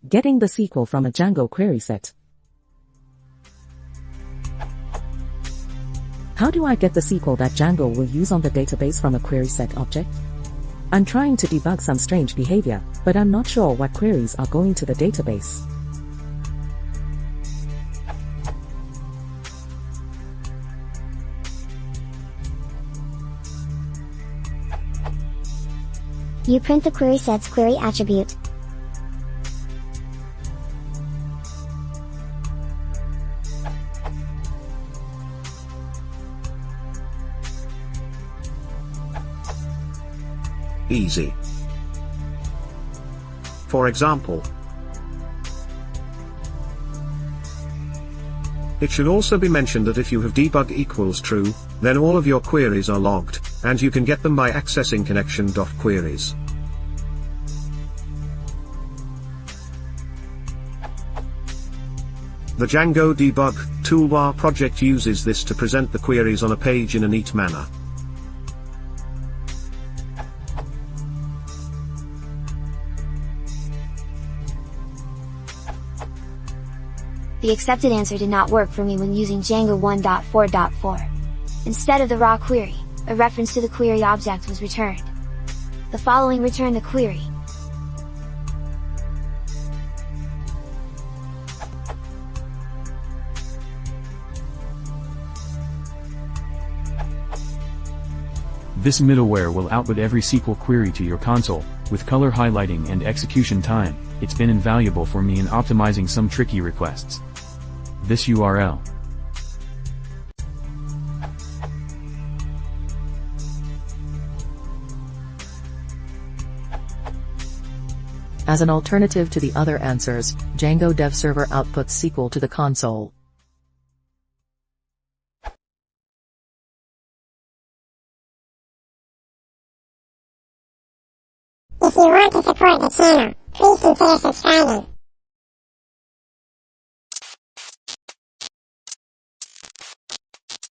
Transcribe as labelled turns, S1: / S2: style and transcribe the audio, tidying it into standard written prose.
S1: Getting the SQL from a Django QuerySet. How do I get the SQL that Django will use on the database from a QuerySet object? I'm trying to debug some strange behavior, but I'm not sure what queries are going to the database.
S2: You print the QuerySet's query attribute.
S3: Easy. For example, it should also be mentioned that if you have debug equals true, then all of your queries are logged, and you can get them by accessing connection.queries. The Django Debug toolbar project uses this to present the queries on a page in a neat manner.
S2: The accepted answer did not work for me when using Django 1.4.4. Instead of the raw query, a reference to the query object was returned. The following return the query.
S4: This middleware will output every SQL query to your console, with color highlighting and execution time. It's been invaluable for me in optimizing some tricky requests. This URL.
S1: As an alternative to the other answers, Django Dev Server outputs SQL to the console.
S5: If you want to support the channel, please consider subscribing.